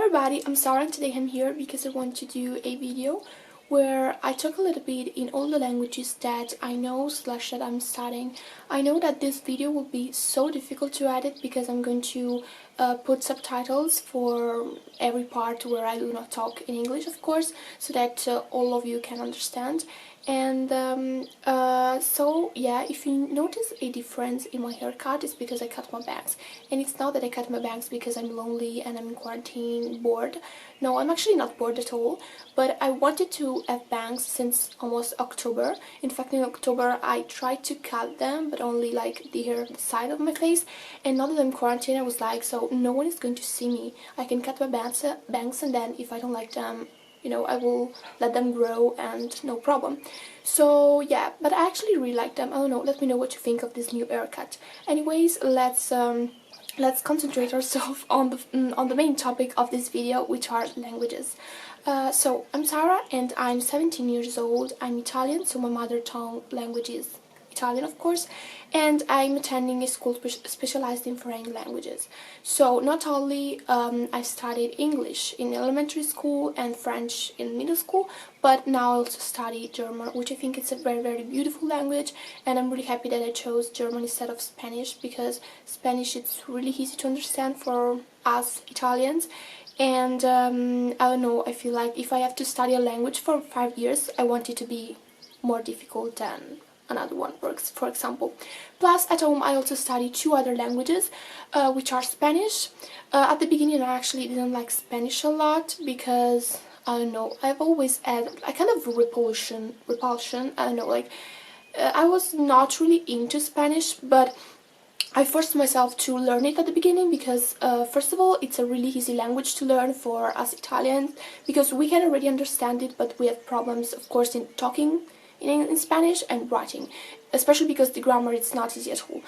everybody, I'm Sarah and today I'm here because I want to do a video where I talk a little bit in all the languages that I know / that I'm studying. I know that this video will be so difficult to edit because I'm going to put subtitles for every part where I do not talk in English, of course, so that all of you can understand. And so yeah, if you notice a difference in my haircut, it's because I cut my bangs. And it's not that I cut my bangs because I'm lonely and I'm in quarantine, bored. No, I'm actually not bored at all, but I wanted to have bangs since almost October. In fact, in October I tried to cut them, but only like the side of my face. And now that I'm quarantined, I was like, so no one is going to see me. I can cut my bangs and then if I don't like them, you know, I will let them grow and no problem. So yeah, but I actually really like them. I don't know, let me know what you think of this new haircut. Anyways, let's concentrate ourselves on the main topic of this video, which are languages. So I'm Sarah and I'm 17 years old. I'm Italian, so my mother tongue language is Italian, of course, and I'm attending a school specialized in foreign languages. So not only I studied English in elementary school and French in middle school, but now I also study German, which I think is a very, very beautiful language, and I'm really happy that I chose German instead of Spanish, because Spanish is really easy to understand for us Italians. And I don't know, I feel like if I have to study a language for 5 years, I want it to be more difficult than another one, for example. Plus, at home I also study 2 other languages, which are Spanish. At the beginning I actually didn't like Spanish a lot because, I don't know, I've always had a kind of repulsion, I don't know, like, I was not really into Spanish, but I forced myself to learn it at the beginning because, first of all, it's a really easy language to learn for us Italians, because we can already understand it, but we have problems, of course, in talking in Spanish and writing, especially because the grammar is not easy at all.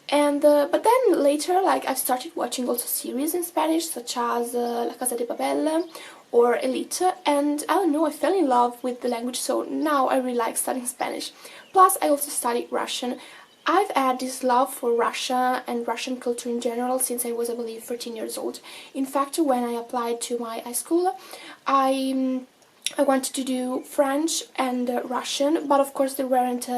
And but then later, like, I've started watching also series in Spanish, such as La Casa de Papel or Elite, and I don't know, I fell in love with the language, so now I really like studying Spanish. Plus, I also study Russian. I've had this love for Russia and Russian culture in general since I was, I believe, 13 years old. In fact, when I applied to my high school, I wanted to do French and Russian, but of course there weren't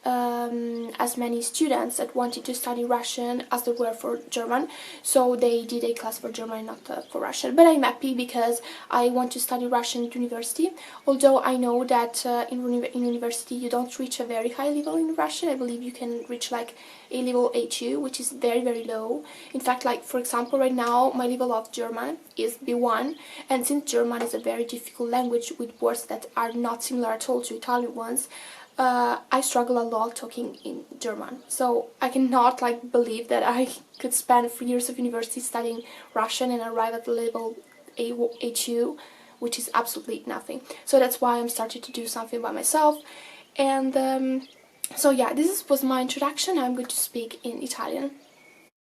as many students that wanted to study Russian as there were for German, so they did a class for German and not for Russian. But I'm happy because I want to study Russian at university, although I know that in university you don't reach a very high level in Russian. I believe you can reach like a level A2, which is very, very low. In fact, like, for example, right now my level of German is B1, and since German is a very difficult language with words that are not similar at all to Italian ones, I struggle a lot talking in German. So I cannot, like, believe that I could spend 3 years of university studying Russian and arrive at the level A2, which is absolutely nothing. So that's why I'm starting to do something by myself. And so yeah, this was my introduction. I'm going to speak in Italian.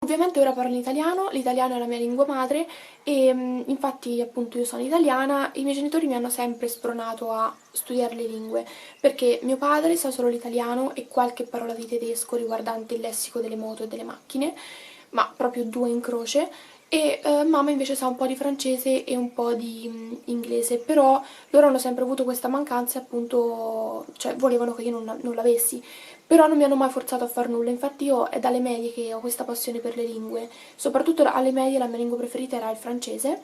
Ovviamente ora parlo in italiano, l'italiano è la mia lingua madre e infatti appunto io sono italiana e i miei genitori mi hanno sempre spronato a studiare le lingue, perché mio padre sa solo l'italiano e qualche parola di tedesco riguardante il lessico delle moto e delle macchine, ma proprio 2 in croce, e mamma invece sa un po' di francese e un po' di inglese, però loro hanno sempre avuto questa mancanza e appunto, cioè, volevano che io non l'avessi, però non mi hanno mai forzato a far nulla. Infatti io è dalle medie che ho questa passione per le lingue, soprattutto alle medie la mia lingua preferita era il francese,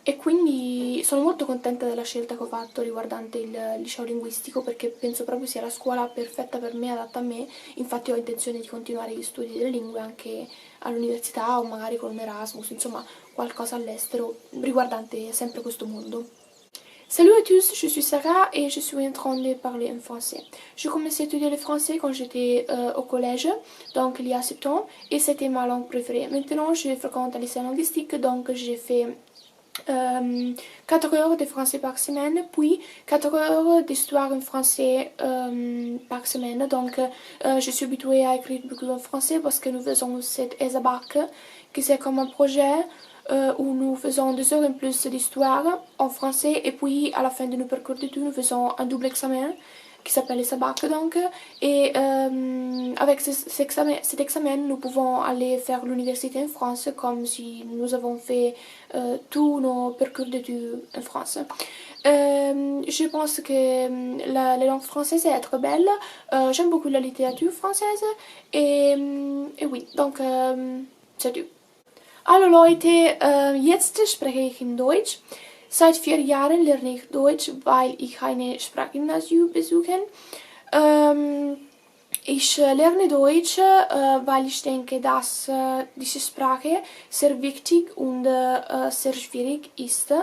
e quindi sono molto contenta della scelta che ho fatto riguardante il liceo linguistico, perché penso proprio sia la scuola perfetta per me, adatta a me. Infatti ho intenzione di continuare gli studi delle lingue anche all'università o magari con un Erasmus, insomma qualcosa all'estero riguardante sempre questo mondo. Salut à tous, je suis Sarah et je suis en train de parler en français. J'ai commencé à étudier le français quand j'étais au collège, donc il y a 7 ans, et c'était ma langue préférée. Maintenant je fréquente un lycée linguistique, donc j'ai fait 4 heures de français par semaine, puis 4 heures d'histoire en français par semaine. Donc je suis habituée à écrire beaucoup en français parce que nous faisons cette ESABAC, qui c'est comme un projet où nous faisons 2 heures en plus d'histoire en français, et puis à la fin de nos parcours d'études nous faisons un double examen qui s'appelle le sabac donc, et avec cet examen nous pouvons aller faire l'université en France comme si nous avons fait tous nos parcours d'études en France. Je pense que la langue française est très belle, j'aime beaucoup la littérature française et oui, donc c'est tout. Hallo Leute, jetzt spreche ich in Deutsch. Seit 4 Jahren lerne ich Deutsch, weil ich eine Sprachgymnasium besuche. Ich lerne Deutsch, weil ich denke, dass diese Sprache sehr wichtig und sehr schwierig ist.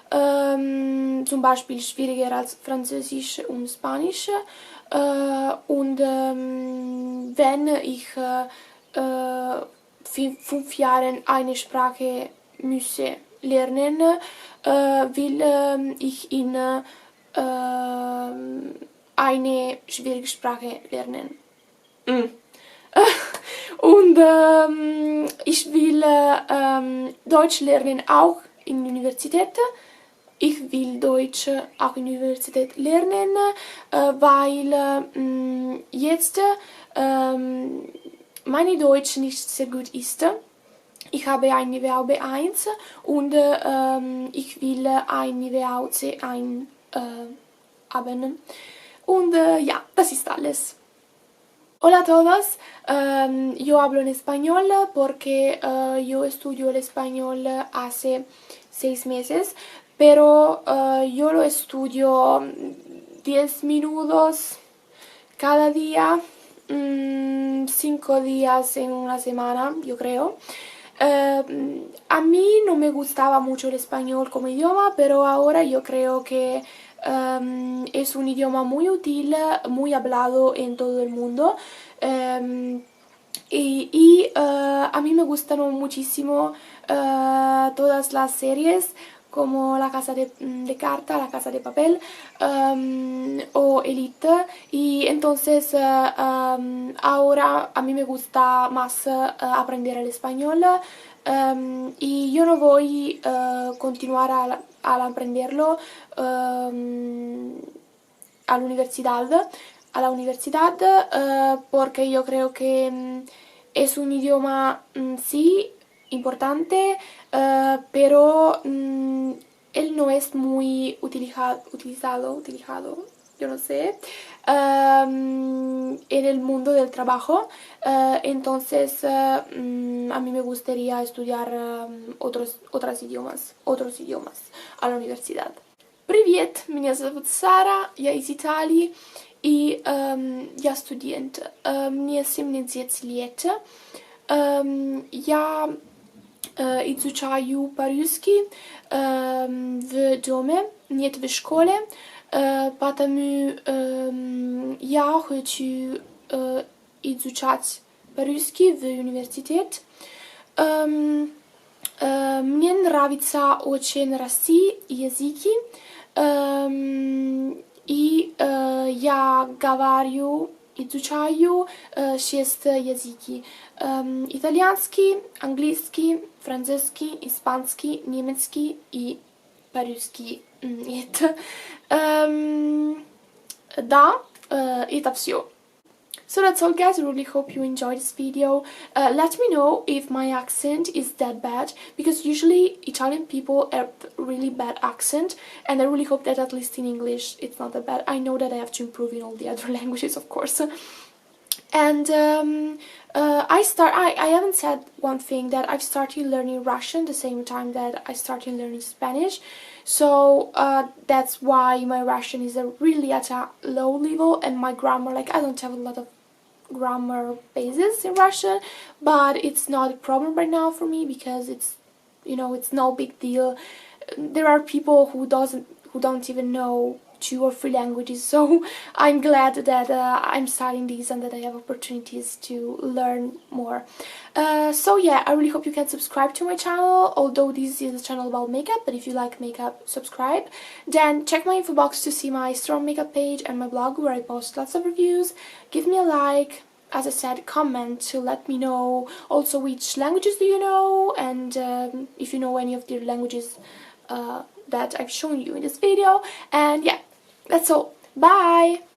Zum Beispiel schwieriger als Französisch und Spanisch. Und wenn ich 5 Jahre eine Sprache müsse lernen, will ich in eine schwierige Sprache lernen. Und ich will Deutsch lernen auch in der Universität. Ich will Deutsch auch in der Universität lernen, weil jetzt meine Deutsch nicht sehr gut ist. Ich habe ein Niveau B1 und ich will ein Niveau C1 haben. Und ja, das ist alles. Hola a todos, yo hablo en español porque yo estudio el español hace 6 meses, pero yo lo estudio 10 minutos cada día, 5 días en una semana, yo creo. A mí no me gustaba mucho el español como idioma, pero ahora yo creo que es un idioma muy útil, muy hablado en todo el mundo. Y a mí me gustan muchísimo todas las series como La Casa de Carta, La Casa de Papel o Elite, y entonces ahora a mí me gusta más aprender el español y yo no voy a continuar a aprenderlo a la universidad porque yo creo que es un idioma sí importante, pero él no es muy utilizado, yo no sé, en el mundo del trabajo. Entonces a mí me gustaría estudiar otros idiomas a la universidad. Привет, меня зовут Сара, я из Италии, и я студент. Мне 17 лет. Я изучаю по-русски в доме, нет в школе, потому я хочу изучать по-русски в университет. Мне нравятся очень российские языки, и я говорю, изучаю 6 языки. Итальянский, английский, французский, испанский, немецкий и по-русски нет. Да, это все. So that's all guys, I really hope you enjoyed this video. Let me know if my accent is that bad, because usually Italian people have really bad accent, and I really hope that at least in English it's not that bad. I know that I have to improve in all the other languages, of course. And I haven't said one thing, that I've started learning Russian the same time that I started learning Spanish. So that's why my Russian is really at a low level, and my grammar, like I don't have a lot of grammar basis in Russian, but it's not a problem right now for me because it's, you know, it's no big deal. There are people who don't even know 2 or 3 languages, so I'm glad that I'm studying these and that I have opportunities to learn more. So yeah, I really hope you can subscribe to my channel, although this is a channel about makeup, but if you like makeup, subscribe. Then check my info box to see my strong makeup page and my blog where I post lots of reviews. Give me a like, as I said, comment to let me know also which languages do you know, and if you know any of the languages that I've shown you in this video. And yeah, that's all. Bye!